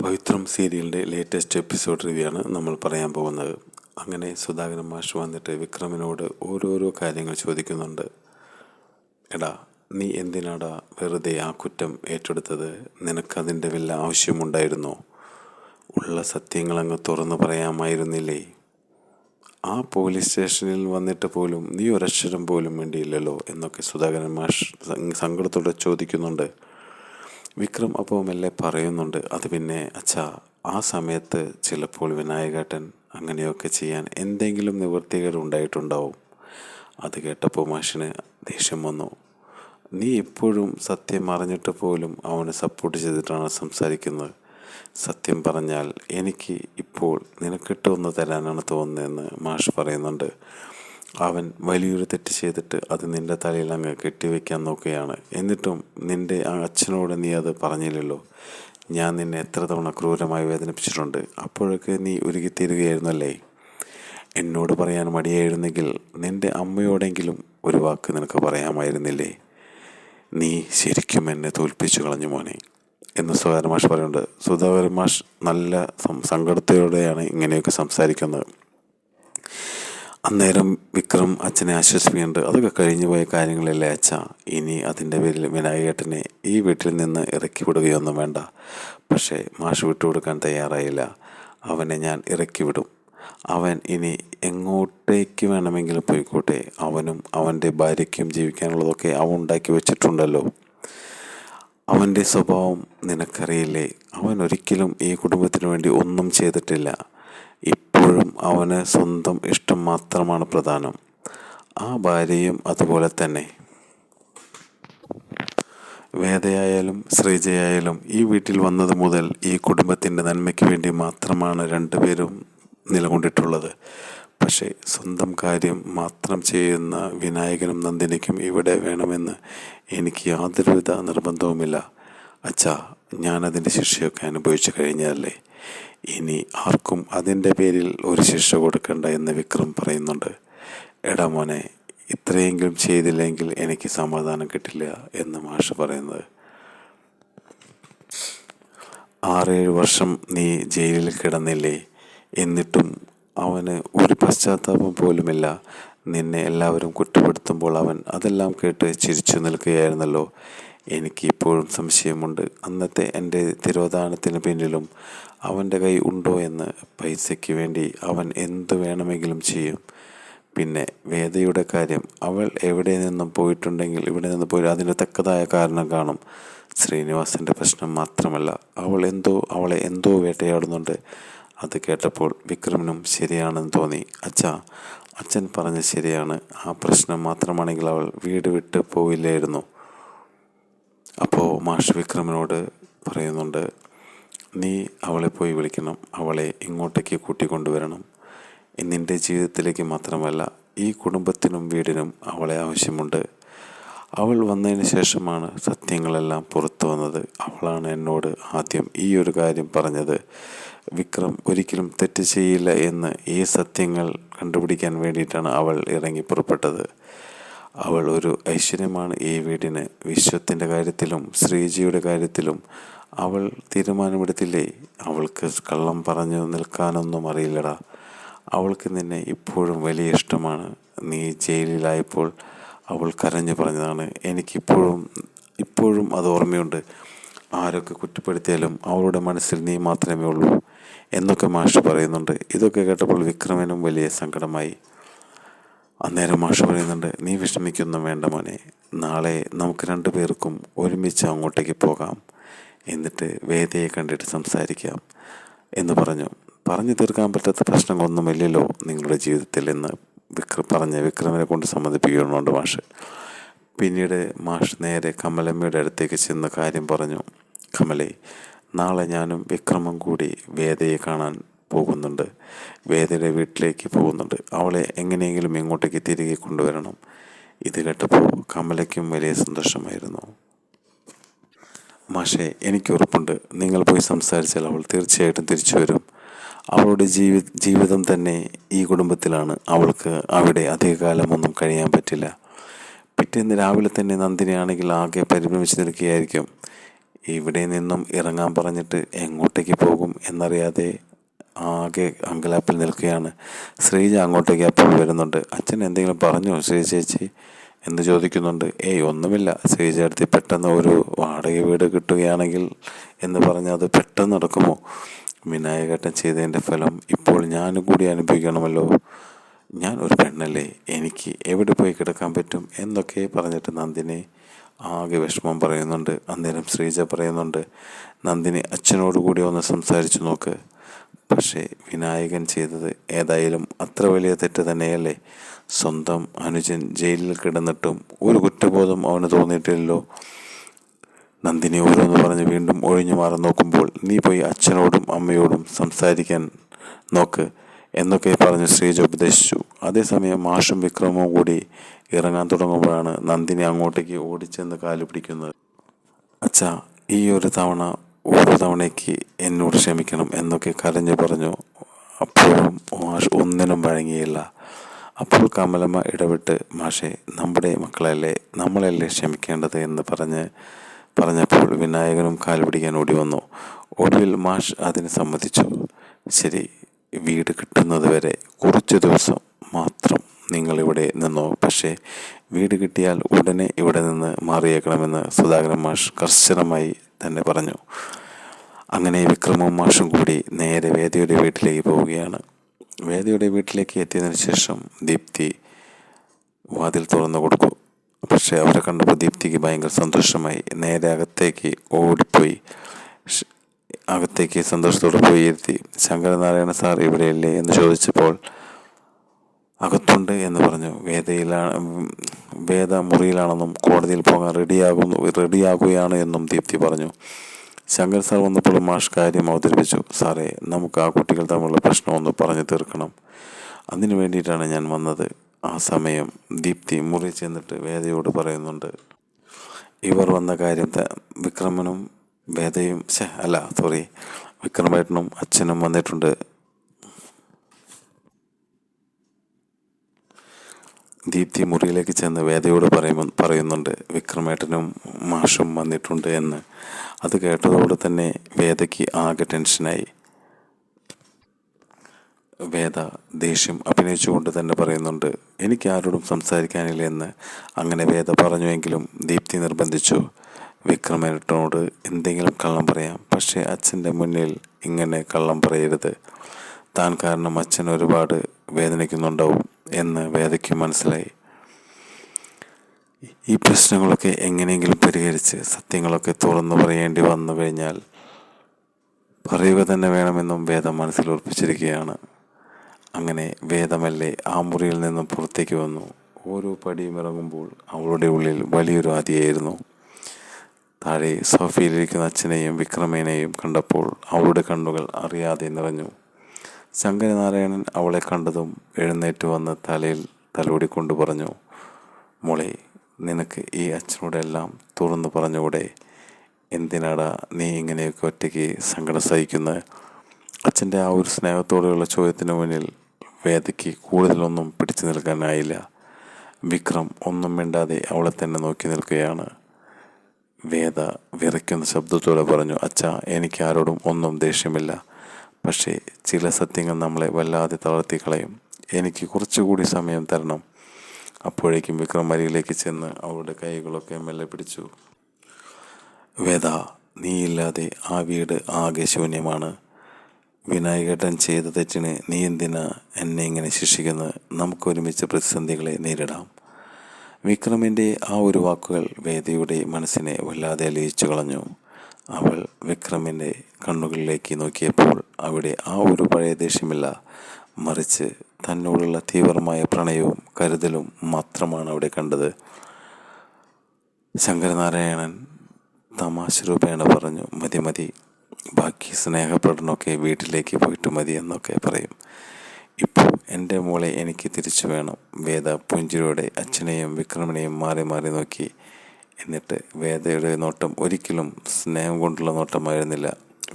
പവിത്രം സീരിയലിൻ്റെ latest episode റിവ്യൂയാണ് നമ്മൾ പറയാൻ പോകുന്നത്. അങ്ങനെ സുധാകരൻ മാഷ് വന്നിട്ട് വിക്രമിനോട് ഓരോരോ കാര്യങ്ങൾ ചോദിക്കുന്നുണ്ട്. എടാ, നീ എന്തിനാടാ വെറുതെ ആ കുറ്റം ഏറ്റെടുത്തത്? നിനക്കതിൻ്റെ വല്ല ആവശ്യമുണ്ടായിരുന്നോ? ഉള്ള സത്യങ്ങളങ്ങ് തുറന്നു പറയാമായിരുന്നില്ലേ? ആ പോലീസ് സ്റ്റേഷനിൽ വന്നിട്ട് പോലും നീ ഒരക്ഷരം പോലും വേണ്ടിയില്ലല്ലോ എന്നൊക്കെ സുധാകരൻ മാഷ് സങ്കടത്തോടെ ചോദിക്കുന്നുണ്ട്. വിക്രം അപ്പോൾ മെല്ലെ പറയുന്നുണ്ട്, അത് പിന്നെ അച്ഛാ, ആ സമയത്ത് ചിലപ്പോൾ വിനായകേട്ടൻ അങ്ങനെയൊക്കെ ചെയ്യാൻ എന്തെങ്കിലും നിവൃത്തികേട് ഉണ്ടായിട്ടുണ്ടാവും. അത് കേട്ടപ്പോൾ മാഷിന് ദേഷ്യം വന്നു. നീ ഇപ്പോഴും സത്യം അറിഞ്ഞിട്ട് പോലും അവനെ സപ്പോർട്ട് ചെയ്തിട്ടാണ് സംസാരിക്കുന്നത്. സത്യം പറഞ്ഞാൽ എനിക്ക് ഇപ്പോൾ നിനക്കിട്ട് ഒന്ന് തരാനാണ് തോന്നുന്നതെന്ന് മാഷ് പറയുന്നുണ്ട്. അവൻ വലിയൊരു തെറ്റ് ചെയ്തിട്ട് അത് നിൻ്റെ തലയിൽ അങ്ങ് കെട്ടിവെക്കാൻ നോക്കുകയാണ്. എന്നിട്ടും നിൻ്റെ ആ അച്ഛനോട് നീ അത് പറഞ്ഞില്ലല്ലോ. ഞാൻ നിന്നെ എത്ര തവണ ക്രൂരമായി വേദനിപ്പിച്ചിട്ടുണ്ട്. അപ്പോഴൊക്കെ നീ ഉരുകിത്തീരുകയായിരുന്നല്ലേ. എന്നോട് പറയാൻ മടിയായിരുന്നെങ്കിൽ നിൻ്റെ അമ്മയോടെങ്കിലും ഒരു വാക്ക് നിനക്ക് പറയാമായിരുന്നില്ലേ? നീ ശരിക്കും എന്നെ തോൽപ്പിച്ചു കളഞ്ഞു മോനെ എന്ന് സുധാകരൻ മാഷ് പറയുന്നുണ്ട്. സുധാകരൻ മാഷ് നല്ല സങ്കടത്തോടെയാണ് ഇങ്ങനെയൊക്കെ സംസാരിക്കുന്നത്. അന്നേരം വിക്രം അച്ഛനെ ആശ്വസിപ്പിക്കുന്നുണ്ട്. അതൊക്കെ കഴിഞ്ഞു പോയ കാര്യങ്ങളല്ലേ അച്ഛാ. ഇനി അതിൻ്റെ പേരിൽ വിനായകേട്ടനെ ഈ വീട്ടിൽ നിന്ന് ഇറക്കി വിടുകയൊന്നും വേണ്ട. പക്ഷേ മാഷ് വിട്ടുകൊടുക്കാൻ തയ്യാറായില്ല. അവനെ ഞാൻ ഇറക്കി വിടും. അവൻ ഇനി എങ്ങോട്ടേക്ക് വേണമെങ്കിലും പോയിക്കോട്ടെ. അവനും അവൻ്റെ ഭാര്യയ്ക്കും ജീവിക്കാനുള്ളതൊക്കെ അവൻ ഉണ്ടാക്കി വെച്ചിട്ടുണ്ടല്ലോ. അവൻ്റെ സ്വഭാവം നിനക്കറിയില്ലേ. അവൻ ഒരിക്കലും ഈ കുടുംബത്തിന് വേണ്ടി ഒന്നും ചെയ്തിട്ടില്ല. ഇപ്പോഴും അവന് സ്വന്തം ഇഷ്ടം മാത്രമാണ് പ്രധാനം. ആ ഭാര്യയും അതുപോലെ തന്നെ. വേദയായാലും ശ്രീജയായാലും ഈ വീട്ടിൽ വന്നത് മുതൽ ഈ കുടുംബത്തിൻ്റെ നന്മയ്ക്ക് വേണ്ടി മാത്രമാണ് രണ്ടുപേരും നിലകൊണ്ടിട്ടുള്ളത്. പക്ഷേ സ്വന്തം കാര്യം മാത്രം ചെയ്യുന്ന വിനായകനും നന്ദിനിക്കും ഇവിടെ വേണമെന്ന് എനിക്ക് യാതൊരുവിധ നിർബന്ധവുമില്ല. അച്ഛാ, ഞാനതിൻ്റെ ശിക്ഷയൊക്കെ അനുഭവിച്ചു കഴിഞ്ഞല്ലേ. ഇനി ആർക്കും അതിൻ്റെ പേരിൽ ഒരു ശിക്ഷ കൊടുക്കണ്ട എന്ന് വിക്രം പറയുന്നുണ്ട്. എടാ മോനെ, ഇത്രയെങ്കിലും ചെയ്തില്ലെങ്കിൽ എനിക്ക് സമാധാനം കിട്ടില്ല എന്ന് മാഷ് പറയുന്നത്. 6-7 വർഷം നീ ജയിലിൽ കിടന്നില്ലേ. എന്നിട്ടും അവന് ഒരു പശ്ചാത്താപം പോലുമില്ല. നിന്നെ എല്ലാവരും കുറ്റപ്പെടുത്തുമ്പോൾ അവൻ അതെല്ലാം കേട്ട് ചിരിച്ചു നിൽക്കുകയായിരുന്നല്ലോ. എനിക്ക് ഇപ്പോഴും സംശയമുണ്ട്, അന്നത്തെ എൻ്റെ തിരോധാനത്തിന് പിന്നിലും അവൻ്റെ കൈ ഉണ്ടോ എന്ന്. പൈസയ്ക്ക് വേണ്ടി അവൻ എന്തു വേണമെങ്കിലും ചെയ്യും. പിന്നെ വേദയുടെ കാര്യം, അവൾ എവിടെ നിന്നും പോയിട്ടുണ്ടെങ്കിൽ ഇവിടെ നിന്ന് പോയി അതിന് തക്കതായ കാരണം കാണും. ശ്രീനിവാസൻ്റെ പ്രശ്നം മാത്രമല്ല, അവളെ എന്തോ വേട്ടയാടുന്നുണ്ട്. അത് കേട്ടപ്പോൾ വിക്രമിനും ശരിയാണെന്ന് തോന്നി. അച്ഛൻ പറഞ്ഞ ശരിയാണ്. ആ പ്രശ്നം മാത്രമാണെങ്കിൽ അവൾ വീട് വിട്ട് പോവില്ലായിരുന്നു. അപ്പോൾ മാഷ് വിക്രമിനോട് പറയുന്നുണ്ട്, നീ അവളെ പോയി വിളിക്കണം. അവളെ ഇങ്ങോട്ടേക്ക് കൂട്ടിക്കൊണ്ടുവരണം. നിൻ്റെ ജീവിതത്തിലേക്ക് മാത്രമല്ല, ഈ കുടുംബത്തിനും വീടിനും അവളെ ആവശ്യമുണ്ട്. അവൾ വന്നതിന് ശേഷമാണ് സത്യങ്ങളെല്ലാം പുറത്തു വന്നത്. അവളാണ് എന്നോട് ആദ്യം ഈ ഒരു കാര്യം പറഞ്ഞത്. വിക്രം ഒരിക്കലും തെറ്റ് ചെയ്യില്ല എന്ന് ഈ സത്യങ്ങൾ കണ്ടുപിടിക്കാൻ വേണ്ടിയിട്ടാണ് അവൾ ഇറങ്ങി പുറപ്പെട്ടത്. അവൾ ഒരു ഐശ്വര്യമാണ് ഈ വീടിന്. വിശ്വത്തിൻ്റെ കാര്യത്തിലും ശ്രീജിയുടെ കാര്യത്തിലും അവൾ തീരുമാനമെടുത്തില്ലേ. അവൾക്ക് കള്ളം പറഞ്ഞു നിൽക്കാനൊന്നും അറിയില്ലടാ. അവൾക്ക് നിന്നെ ഇപ്പോഴും വലിയ ഇഷ്ടമാണ്. നീ ജയിലിലായപ്പോൾ അവൾ കരഞ്ഞു പറഞ്ഞതാണ്. ഇപ്പോഴും അത് ഓർമ്മയുണ്ട്. ആരൊക്കെ കുറ്റപ്പെടുത്തിയാലും അവളുടെ മനസ്സിൽ നീ മാത്രമേ ഉള്ളൂ എന്നൊക്കെ മാഷ് പറയുന്നുണ്ട്. ഇതൊക്കെ കേട്ടപ്പോൾ വിക്രമനും വലിയ സങ്കടമായി. അന്നേരം മാഷ് പറയുന്നുണ്ട്, നീ വിഷമിക്കൊന്നും വേണ്ട മോനെ. നാളെ നമുക്ക് 2 പേർക്കും ഒരുമിച്ച് അങ്ങോട്ടേക്ക് പോകാം. എന്നിട്ട് വേദയെ കണ്ടിട്ട് സംസാരിക്കാം എന്ന് പറഞ്ഞു തീർക്കാൻ പറ്റാത്ത പ്രശ്നങ്ങളൊന്നുമില്ലല്ലോ നിങ്ങളുടെ ജീവിതത്തിൽ എന്ന് വിക്രമിനെ കൊണ്ട് സമ്മതിപ്പിക്കുന്നുണ്ട് മാഷ്. പിന്നീട് മാഷ് നേരെ കമലമ്മയുടെ അടുത്തേക്ക് ചെന്ന് കാര്യം പറഞ്ഞു. കമലേ, നാളെ ഞാനും വിക്രമും കൂടി വേദയെ കാണാൻ പോകുന്നുണ്ട്. വേദയുടെ വീട്ടിലേക്ക് പോകുന്നുണ്ട്. അവളെ എങ്ങനെയെങ്കിലും ഇങ്ങോട്ടേക്ക് തിരികെ കൊണ്ടുവരണം. ഇത് കേട്ടപ്പോൾ കമലയ്ക്കും വലിയ സന്തോഷമായിരുന്നു. മാഷേ, എനിക്ക് ഉറപ്പുണ്ട്, നിങ്ങൾ പോയി സംസാരിച്ചാൽ അവൾ തീർച്ചയായിട്ടും തിരിച്ചു വരും. അവളുടെ ജീവിതം തന്നെ ഈ കുടുംബത്തിലാണ്. അവൾക്ക് അവിടെ അധികകാലമൊന്നും കഴിയാൻ പറ്റില്ല. പിറ്റേന്ന് രാവിലെ തന്നെ നന്ദിനിയാണെങ്കിൽ ആകെ പരിഭ്രമിച്ച് നിൽക്കുകയായിരിക്കും. ഇവിടെ നിന്നും ഇറങ്ങാൻ പറഞ്ഞിട്ട് എങ്ങോട്ടേക്ക് പോകും എന്നറിയാതെ ആകെ അങ്കലാപ്പിൽ നിൽക്കുകയാണ്. ശ്രീജ അങ്ങോട്ടേക്ക് അപ്പോൾ വരുന്നുണ്ട്. അച്ഛൻ എന്തെങ്കിലും പറഞ്ഞോ ശ്രീ ചേച്ചി എന്ന് ചോദിക്കുന്നുണ്ട്. ഏയ് ഒന്നുമില്ല, ശ്രീജ അടുത്ത് പെട്ടെന്ന് ഒരു വാടക വീട് കിട്ടുകയാണെങ്കിൽ എന്ന് പറഞ്ഞാൽ അത് പെട്ടെന്ന് നടക്കുമോ? വിനായകേട്ടൻ ചെയ്തതിൻ്റെ ഫലം ഇപ്പോൾ ഞാനും കൂടി അനുഭവിക്കണമല്ലോ. ഞാൻ ഒരു പെണ്ണല്ലേ, എനിക്ക് എവിടെ പോയി കിടക്കാൻ പറ്റും എന്നൊക്കെ പറഞ്ഞിട്ട് നന്ദിനി ആകെ വിഷമം പറയുന്നുണ്ട്. അന്നേരം ശ്രീജ പറയുന്നുണ്ട്, നന്ദിനി അച്ഛനോട് കൂടി ഒന്ന് സംസാരിച്ചു നോക്ക്. പക്ഷേ വിനായകൻ ചെയ്തത് ഏതായാലും അത്ര വലിയ തെറ്റ് തന്നെയല്ലേ? സ്വന്തം അനുജൻ ജയിലിൽ കിടന്നിട്ടും ഒരു കുറ്റബോധം അവന് തോന്നിയിട്ടില്ലല്ലോ. നന്ദിനി ഓരോന്ന് പറഞ്ഞ് വീണ്ടും ഒഴിഞ്ഞു മാറാൻ നോക്കുമ്പോൾ, നീ പോയി അച്ഛനോടും അമ്മയോടും സംസാരിക്കാൻ നോക്ക് എന്നൊക്കെ പറഞ്ഞ് ശ്രീജ ഉപദേശിച്ചു. അതേസമയം മാഷും വിക്രമവും കൂടി ഇറങ്ങാൻ തുടങ്ങുമ്പോഴാണ് നന്ദിനി അങ്ങോട്ടേക്ക് ഓടിച്ചെന്ന് കാലു പിടിക്കുന്നത്. അച്ഛാ, ഈ ഒരു തവണ ഓരോ തവണയ്ക്ക് എന്നോട് ക്ഷമിക്കണം എന്നൊക്കെ കരഞ്ഞു പറഞ്ഞു. അപ്പോഴും മാഷ് ഒന്നിനും വഴങ്ങിയില്ല. അപ്പോൾ കമലമ്മ ഇടപെട്ട്, മാഷെ, നമ്മുടെ മക്കളല്ലേ, നമ്മളല്ലേ ക്ഷമിക്കേണ്ടത് എന്ന് പറഞ്ഞപ്പോൾ വിനായകനും കാൽ പിടിക്കാൻ ഓടി വന്നു. ഒടുവിൽ മാഷ് അതിന് സമ്മതിച്ചു. ശരി, വീട് കിട്ടുന്നത് വരെ കുറച്ച് ദിവസം മാത്രം നിങ്ങളിവിടെ നിന്നോ, പക്ഷേ വീട് കിട്ടിയാൽ ഉടനെ ഇവിടെ നിന്ന് മാറിയേക്കണമെന്ന് സുധാകരൻ മാഷ് കർശനമായി തന്നെ പറഞ്ഞു. അങ്ങനെ വിക്രമും മാഷും കൂടി നേരെ വേദയുടെ വീട്ടിലേക്ക് പോവുകയാണ്. വേദയുടെ വീട്ടിലേക്ക് എത്തിയതിനു ശേഷം ദീപ്തി വാതിൽ തുറന്നു കൊടുക്കും. പക്ഷേ അവരെ കണ്ടപ്പോൾ ദീപ്തിക്ക് ഭയങ്കര സന്തോഷമായി. നേരെ അകത്തേക്ക് സന്തോഷത്തോടെ പോയി ഇരുത്തി. ശങ്കരനാരായണ സാർ ഇവിടെയല്ലേ എന്ന് ചോദിച്ചപ്പോൾ അകത്തുണ്ട് എന്ന് പറഞ്ഞു. വേദ മുറിയിലാണെന്നും കോടതിയിൽ പോകാൻ റെഡിയാകുകയാണ് എന്നും ദീപ്തി പറഞ്ഞു. ശങ്കർ സാർ വന്നപ്പോൾ മാഷ് കാര്യം അവതരിപ്പിച്ചു. സാറേ, നമുക്ക് ആ കുട്ടികൾ തമ്മിലുള്ള പ്രശ്നം ഒന്ന് പറഞ്ഞു തീർക്കണം, അതിനു വേണ്ടിയിട്ടാണ് ഞാൻ വന്നത്. ആ സമയം ദീപ്തി മുറി ചെന്നിട്ട് വേദയോട് പറയുന്നുണ്ട്, ഇവർ വന്ന കാര്യം വിക്രമനും വേദയും വിക്രമേട്ടനും അച്ഛനും വന്നിട്ടുണ്ട്. ദീപ്തി മുറിയിലേക്ക് ചെന്ന് വേദയോട് പറയുന്നുണ്ട്, വിക്രമേട്ടനും മാഷും വന്നിട്ടുണ്ട് എന്ന്. അത് കേട്ടതോടെ തന്നെ വേദയ്ക്ക് ആകെ ടെൻഷനായി. വേദ ദേഷ്യം അഭിനയിച്ചുകൊണ്ട് തന്നെ പറയുന്നുണ്ട്, എനിക്ക് ആരോടും സംസാരിക്കാനില്ല എന്ന്. അങ്ങനെ വേദ പറഞ്ഞുവെങ്കിലും ദീപ്തി നിർബന്ധിച്ചു. വിക്രമേട്ടനോട് എന്തെങ്കിലും കള്ളം പറയാം, പക്ഷേ അച്ഛൻ്റെ മുന്നിൽ ഇങ്ങനെ കള്ളം പറയരുത്. താൻ കാരണം അച്ഛൻ ഒരുപാട് വേദനിക്കുന്നുണ്ടാവും എന്ന് വേദയ്ക്ക് മനസ്സിലായി. ഈ പ്രശ്നങ്ങളൊക്കെ എങ്ങനെയെങ്കിലും പരിഹരിച്ച് സത്യങ്ങളൊക്കെ തുറന്നു പറയേണ്ടി വന്നു കഴിഞ്ഞാൽ പറയുക തന്നെ വേണമെന്നും വേദം മനസ്സിൽ ഉറപ്പിച്ചിരിക്കുകയാണ്. അങ്ങനെ വേദമല്ലേ ആ മുറിയിൽ നിന്നും പുറത്തേക്ക് വന്നു. ഓരോ പടിയും ഇറങ്ങുമ്പോൾ അവളുടെ ഉള്ളിൽ വലിയൊരു ആദിയായിരുന്നു. താഴെ സോഫയിലിരിക്കുന്ന അച്ഛനെയും വിക്രമേനെയും കണ്ടപ്പോൾ അവളുടെ കണ്ണുകൾ അറിയാതെ നിറഞ്ഞു. ശങ്കരനാരായണൻ അവളെ കണ്ടതും എഴുന്നേറ്റ് വന്ന് തലയിൽ തലോടിക്കൊണ്ട് പറഞ്ഞു, മോളെ, നിനക്ക് ഈ അച്ഛനോടെല്ലാം തുറന്നു പറഞ്ഞുകൂടെ? എന്തിനാടാ നീ ഇങ്ങനെയൊക്കെ ഒറ്റയ്ക്ക് സങ്കടം സഹിക്കുന്നത്? അച്ഛൻ്റെ ആ ഒരു സ്നേഹത്തോടെയുള്ള ചോദ്യത്തിന് മുന്നിൽ വേദയ്ക്ക് കൂടുതലൊന്നും പിടിച്ചു നിൽക്കാനായില്ല. വിക്രം ഒന്നും മിണ്ടാതെ അവളെ തന്നെ നോക്കി നിൽക്കുകയാണ്. വേദ വിറയ്ക്കുന്ന ശബ്ദത്തോടെ പറഞ്ഞു, അച്ഛാ, എനിക്ക് ആരോടും ഒന്നും ദേഷ്യമില്ല. പക്ഷേ ചില സത്യങ്ങൾ നമ്മളെ വല്ലാതെ തളർത്തി കളയും. എനിക്ക് കുറച്ചുകൂടി സമയം തരണം. അപ്പോഴേക്കും വിക്രം അരികിലേക്ക് ചെന്ന് അവളുടെ കൈകളൊക്കെ മെല്ലെ പിടിച്ചു. വേദ, നീയില്ലാതെ ആ വീട് ആകെ ശൂന്യമാണ്. വിനായകേട്ടൻ ചെയ്ത തെറ്റിന് നീ എന്തിനാ എന്നെ ഇങ്ങനെ ശിക്ഷിക്കുന്നത്? നമുക്കൊരുമിച്ച് പ്രതിസന്ധികളെ നേരിടാം. വിക്രമിൻ്റെ ആ ഒരു വാക്കുകൾ വേദയുടെ മനസ്സിനെ വല്ലാതെ അലിയിച്ചു കളഞ്ഞു. അവൾ വിക്രമിൻ്റെ കണ്ണുകളിലേക്ക് നോക്കിയപ്പോൾ അവിടെ ആ ഒരു പഴയ ദേഷ്യമില്ല, മറിച്ച് തന്നോടുള്ള തീവ്രമായ പ്രണയവും കരുതലും മാത്രമാണ് അവിടെ കണ്ടത്. ശങ്കരനാരായണൻ തമാശ രൂപേണ പറഞ്ഞു, മതി, ബാക്കി സ്നേഹപ്രകടനമൊക്കെ വീട്ടിലേക്ക് പോയിട്ട് മതി എന്നൊക്കെ പറയും. ഇപ്പോൾ എൻ്റെ മോളെ എനിക്ക് തിരിച്ചു വേണം. വേദ പുഞ്ചിരിയോടെ അച്ഛനെയും വിക്രമനെയും മാറി മാറി നോക്കി. എന്നിട്ട് വേദയുടെ നോട്ടം ഒരിക്കലും സ്നേഹം കൊണ്ടുള്ള നോട്ടമായിരുന്നില്ല.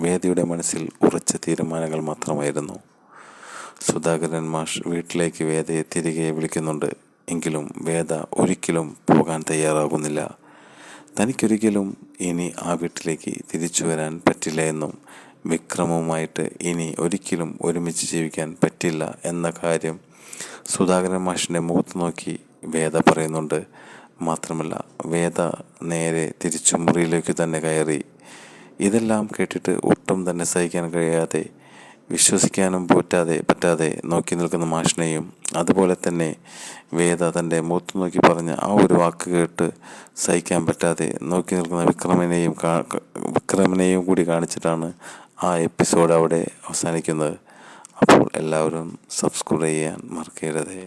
വേദയുടെ മനസ്സിൽ ഉറച്ച തീരുമാനങ്ങൾ മാത്രമായിരുന്നു. സുധാകരൻ മാഷ് വീട്ടിലേക്ക് വേദയെ തിരികെ വിളിക്കുന്നുണ്ട്. എങ്കിലും വേദ ഒരിക്കലും പോകാൻ തയ്യാറാകുന്നില്ല. തനിക്കൊരിക്കലും ഇനി ആ വീട്ടിലേക്ക് തിരിച്ചു വരാൻ പറ്റില്ല എന്നും വിക്രമുമായിട്ട് ഇനി ഒരിക്കലും ഒരുമിച്ച് ജീവിക്കാൻ പറ്റില്ല എന്ന കാര്യം സുധാകരൻ മാഷിൻ്റെ മുഖത്ത് നോക്കി വേദ പറയുന്നുണ്ട്. മാത്രമല്ല വേദ നേരെ തിരിച്ചു മുറിയിലേക്ക് തന്നെ കയറി. ഇതെല്ലാം കേട്ടിട്ട് ഒട്ടും തന്നെ സഹിക്കാൻ കഴിയാതെ വിശ്വസിക്കാനും പറ്റാതെ നോക്കി നിൽക്കുന്ന മാഷിനെയും അതുപോലെ തന്നെ വേദ തൻ്റെ മുഖത്ത് നോക്കി പറഞ്ഞ ആ ഒരു വാക്ക് കേട്ട് സഹിക്കാൻ പറ്റാതെ നോക്കി നിൽക്കുന്ന വിക്രമനെയും കൂടി കാണിച്ചിട്ടാണ് ആ എപ്പിസോഡ് അവിടെ അവസാനിക്കുന്നത്. അപ്പോൾ എല്ലാവരും സബ്സ്ക്രൈബ് ചെയ്യാൻ മറക്കരുത്.